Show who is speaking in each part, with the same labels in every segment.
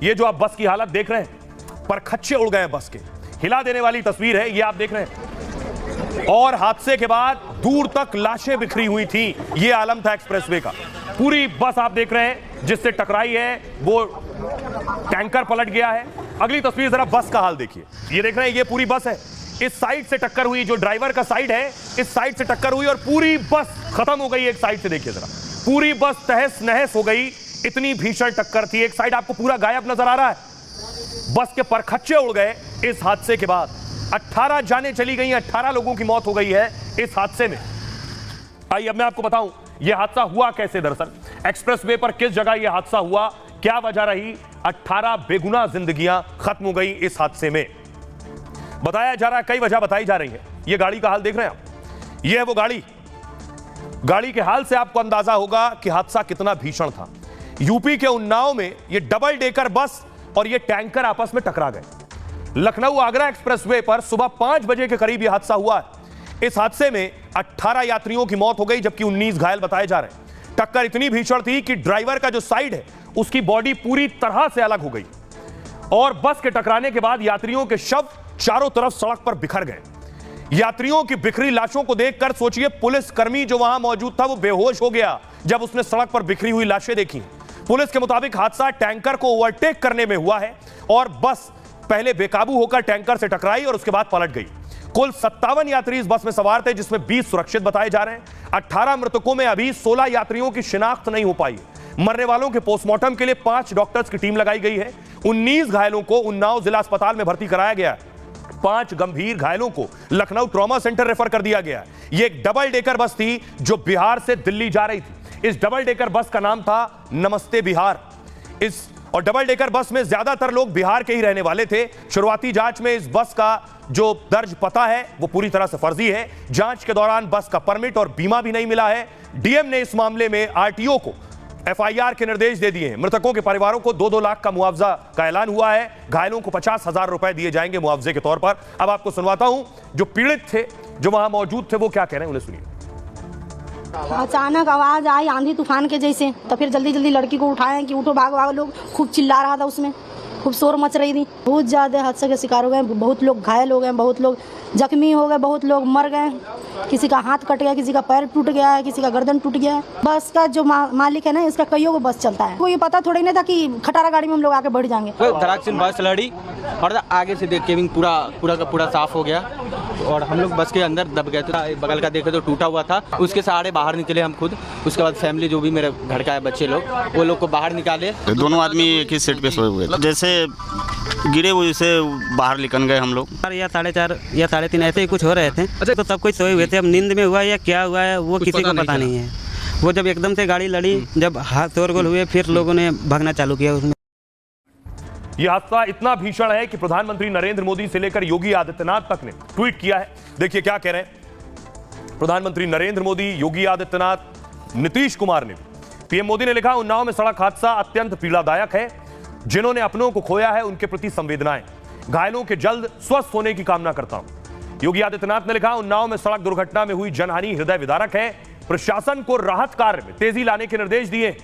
Speaker 1: ये जो आप बस की हालत देख रहे हैं, पर खच्चे उड़ गए हैं बस के, हिला देने वाली तस्वीर है ये आप देख रहे हैं। और हादसे के बाद दूर तक लाशें बिखरी हुई थी, ये आलम था एक्सप्रेसवे का। पूरी बस आप देख रहे हैं जिससे टकराई है वो टैंकर पलट गया है। अगली तस्वीर जरा बस का हाल देखिए, ये देख रहे हैं ये पूरी बस है, इस साइड से टक्कर हुई, जो ड्राइवर का साइड है इस साइड से टक्कर हुई और पूरी बस खत्म हो गई। एक साइड से देखिए जरा, पूरी बस तहस नहस हो गई, इतनी भीषण टक्कर थी। एक साइड आपको पूरा गायब नजर आ रहा है, बस के परखच्चे उड़ गए इस हादसे के बाद। 18 जानें चली गई, 18 लोगों की मौत हो गई है इस हादसे में। आइए अब मैं आपको बताऊं यह हादसा हुआ कैसे। दरअसल एक्सप्रेसवे पर किस जगह यह हादसा हुआ, क्या वजह रही, 18 बेगुनाह जिंदगियां खत्म हो गई इस हादसे में। बताया जा रहा है, कई वजह बताई जा रही है। यह गाड़ी का हाल देख रहे हैं आप, यह है वो गाड़ी के हाल से आपको अंदाजा होगा कि हादसा कितना भीषण था। यूपी के उन्नाव में यह डबल डेकर बस और यह टैंकर आपस में टकरा गए। लखनऊ आगरा एक्सप्रेसवे पर सुबह 5 बजे के करीब यह हादसा हुआ है। इस हादसे में 18 यात्रियों की मौत हो गई जबकि 19 घायल बताए जा रहे हैं। टक्कर इतनी भीषण थी कि ड्राइवर का जो साइड है उसकी बॉडी पूरी तरह से अलग हो गई और बस के टकराने के बाद यात्रियों के शव चारों तरफ सड़क पर बिखर गए। यात्रियों की बिखरी लाशों को देखकर सोचिए पुलिस कर्मी जो वहां मौजूद था वो बेहोश हो गया जब उसने सड़क पर बिखरी हुई लाशें देखी। पुलिस के मुताबिक हादसा टैंकर को ओवरटेक करने में हुआ है और बस पहले बेकाबू होकर टैंकर से टकराई और उसके बाद पलट गई। कुल 57 यात्री इस बस में सवार थे जिसमें 20 सुरक्षित बताए जा रहे हैं। 18 मृतकों में अभी 16 यात्रियों की शिनाख्त नहीं हो पाई। मरने वालों के पोस्टमार्टम के लिए 5 डॉक्टर्स की टीम लगाई गई है। 19 घायलों को उन्नाव जिला अस्पताल में भर्ती कराया गया है। 5 गंभीर घायलों को लखनऊ ट्रॉमा सेंटर रेफर कर दिया गया है। यह एक डबल डेकर बस थी जो बिहार से दिल्ली जा रही थी। इस डबल डेकर बस का नाम था नमस्ते बिहार। और डबल डेकर बस में ज्यादातर लोग बिहार के ही रहने वाले थे। शुरुआती जांच में इस बस का जो दर्ज पता है वो पूरी तरह से फर्जी है। जांच के दौरान बस का परमिट और बीमा भी नहीं मिला है। डीएम ने इस मामले में आरटीओ को एफआईआर के निर्देश दे दिए हैं। मृतकों के परिवारों को 2-2 लाख का मुआवजा का ऐलान हुआ है। घायलों को 50,000 रुपए दिए जाएंगे मुआवजे के तौर पर। अब आपको सुनवाता हूं जो पीड़ित थे, जो वहां मौजूद थे, वो क्या कह रहे हैं, उन्हें सुनिए।
Speaker 2: अचानक आवाज आई आंधी तूफान के जैसे, तो फिर जल्दी जल्दी लड़की को उठाए कि उठो भागो भागो। लोग खूब चिल्ला रहा था, उसमें खूब शोर मच रही थी। बहुत ज्यादा हादसे के शिकार हो गए, बहुत लोग घायल हो गए, बहुत लोग जख्मी हो गए, बहुत लोग मर गए। किसी का हाथ कट गया, किसी का पैर टूट गया है, किसी का गर्दन टूट गया है। बस का जो मालिक है ना, इसका कईयों को बस चलता है। कोई ये पता थोड़ी नहीं था कि खटारा गाड़ी में हम लोग आके बढ़ जाएंगे।
Speaker 3: धड़ाक से बस लड़ी और आगे से देख केबिन पूरा का पूरा साफ हो गया और हम लोग बस के अंदर दब गए थे। बगल का देखे तो टूटा हुआ था, उसके सहारे बाहर निकले हम खुद। उसके बाद फैमिली जो भी मेरे घर का है, बच्चे लोग, वो लोग को बाहर निकाले।
Speaker 4: दोनों आदमी एक ही सीट पे सोए हुए थे, जैसे गिरे हुए से बाहर निकल गए हम लोग।
Speaker 5: या 4:30 या 3:30 ऐसे ही कुछ हो रहे थे। अच्छा, तो सब कुछ सोए हुए थे। अब नींद में हुआ या क्या हुआ है वो किसी को पता नहीं है। वो जब एकदम से गाड़ी लड़ी, जब हाथ शोरगुल हुए, फिर लोगों ने भागना चालू किया। उसमें
Speaker 1: यह हादसा इतना भीषण है कि प्रधानमंत्री नरेंद्र मोदी से लेकर योगी आदित्यनाथ तक ने ट्वीट किया है। देखिए क्या कह रहे हैं प्रधानमंत्री नरेंद्र मोदी, योगी आदित्यनाथ, नीतीश कुमार ने। पीएम मोदी ने लिखा, उन्नाव में सड़क हादसा अत्यंत पीड़ादायक है। जिन्होंने अपनों को खोया है उनके प्रति संवेदनाएं। घायलों के जल्द स्वस्थ होने की कामना करता हूं। योगी आदित्यनाथ ने लिखा, उन्नाव में सड़क दुर्घटना में हुई जनहानि हृदय विदारक है। प्रशासन को राहत कार्य में तेजी लाने के निर्देश दिए।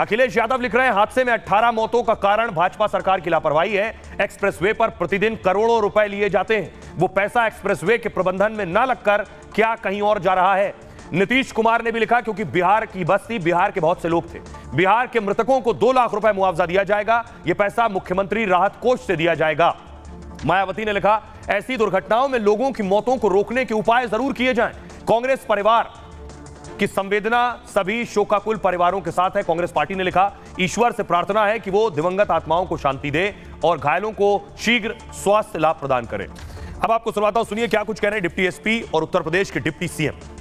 Speaker 1: अखिलेश यादव लिख रहे हैं, हादसे में 18 मौतों का कारण भाजपा सरकार की लापरवाही है। एक्सप्रेसवे पर प्रतिदिन करोड़ों रुपए लिए जाते हैं, वो पैसा एक्सप्रेसवे के प्रबंधन में न लगकर क्या कहीं और जा रहा है। नीतीश कुमार ने भी लिखा, क्योंकि बिहार की बस थी, बिहार के बहुत से लोग थे। बिहार के मृतकों को 2 लाख रुपए मुआवजा दिया जाएगा। यह पैसा मुख्यमंत्री राहत कोष से दिया जाएगा। मायावती ने लिखा, ऐसी दुर्घटनाओं में लोगों की मौतों को रोकने के उपाय जरूर किए जाएं। कांग्रेस परिवार की संवेदना सभी शोकाकुल परिवारों के साथ है। कांग्रेस पार्टी ने लिखा, ईश्वर से प्रार्थना है कि वो दिवंगत आत्माओं को शांति दे और घायलों को शीघ्र स्वास्थ्य लाभ प्रदान करे। अब आपको सुनवाता हूं, सुनिए क्या कुछ कह रहे हैं डिप्टी एसपी और उत्तर प्रदेश के डिप्टी सीएम।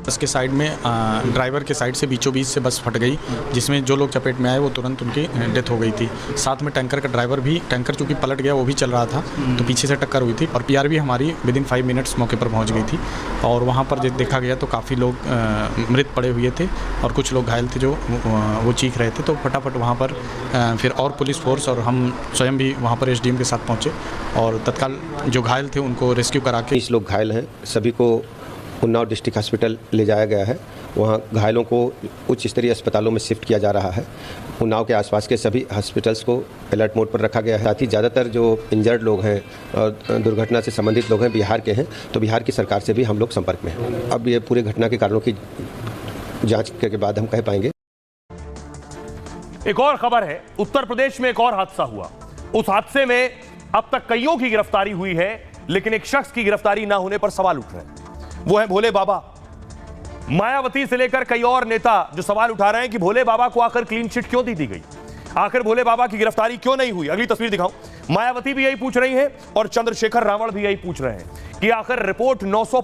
Speaker 6: बस के साइड में ड्राइवर के साइड से बीचों बीच से बस फट गई, जिसमें जो लोग चपेट में आए वो तुरंत उनकी डेथ हो गई थी। साथ में टैंकर का ड्राइवर भी, टैंकर चूँकि पलट गया वो भी चल रहा था, तो पीछे से टक्कर हुई थी। और पीआरवी हमारी विदिन 5 मिनट्स मौके पर पहुंच गई थी। और वहाँ पर जब देखा गया तो काफ़ी लोग मृत पड़े हुए थे और कुछ लोग घायल थे जो वो चीख रहे थे। तो फटाफट वहाँ पर फिर और पुलिस फोर्स और हम स्वयं भी वहाँ पर एसडीएम के साथ पहुँचे और तत्काल जो घायल थे उनको रेस्क्यू करा के।
Speaker 7: 20 लोग घायल हैं, सभी को उन्नाव डिस्ट्रिक्ट हॉस्पिटल ले जाया गया है वहाँ घायलों को उच्च स्तरीय अस्पतालों में शिफ्ट किया जा रहा है। उन्नाव के आसपास के सभी हॉस्पिटल्स को अलर्ट मोड पर रखा गया है। साथ ही ज़्यादातर जो इंजर्ड लोग हैं और दुर्घटना से संबंधित लोग हैं बिहार के हैं, तो बिहार की सरकार से भी हम लोग संपर्क में हैं। अब ये पूरे घटना के कारणों की जांच के बाद हम कह पाएंगे।
Speaker 1: एक और खबर है, उत्तर प्रदेश में एक और हादसा हुआ। उस हादसे में अब तक कईयों की गिरफ्तारी हुई है, लेकिन एक शख्स की गिरफ्तारी ना होने पर सवाल उठ रहे हैं। वो है भोले बाबा। मायावती से लेकर कई और नेता जो सवाल उठा रहे हैं कि भोले बाबा को आखिर क्लीन चिट क्यों दी गई, आखिर भोले बाबा की गिरफ्तारी क्यों नहीं हुई। अगली तस्वीर दिखाऊं। मायावती भी यही पूछ रही है और चंद्रशेखर रावण भी यही पूछ रहे हैं कि आखिर रिपोर्ट 900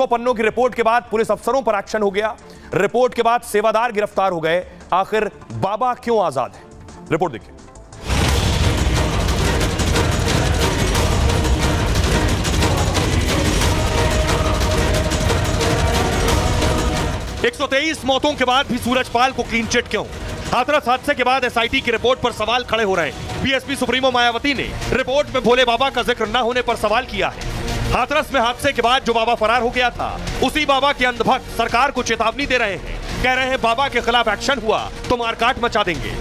Speaker 1: पन्नों की रिपोर्ट के बाद पुलिस अफसरों पर एक्शन हो गया, रिपोर्ट के बाद सेवादार गिरफ्तार हो गए, आखिर बाबा क्यों आजाद है। रिपोर्ट देखिए। 123 मौतों के बाद भी सूरजपाल को क्लीन चिट क्यों? हाथरस हादसे के बाद एसआईटी की रिपोर्ट पर सवाल खड़े हो रहे हैं। बीएसपी सुप्रीमो मायावती ने रिपोर्ट में भोले बाबा का जिक्र न होने पर सवाल किया है। हाथरस में हादसे के बाद जो बाबा फरार हो गया था, उसी बाबा के अंधभक्त सरकार को चेतावनी दे रहे हैं, कह रहे हैं बाबा के खिलाफ एक्शन हुआ तो मारकाट मचा देंगे।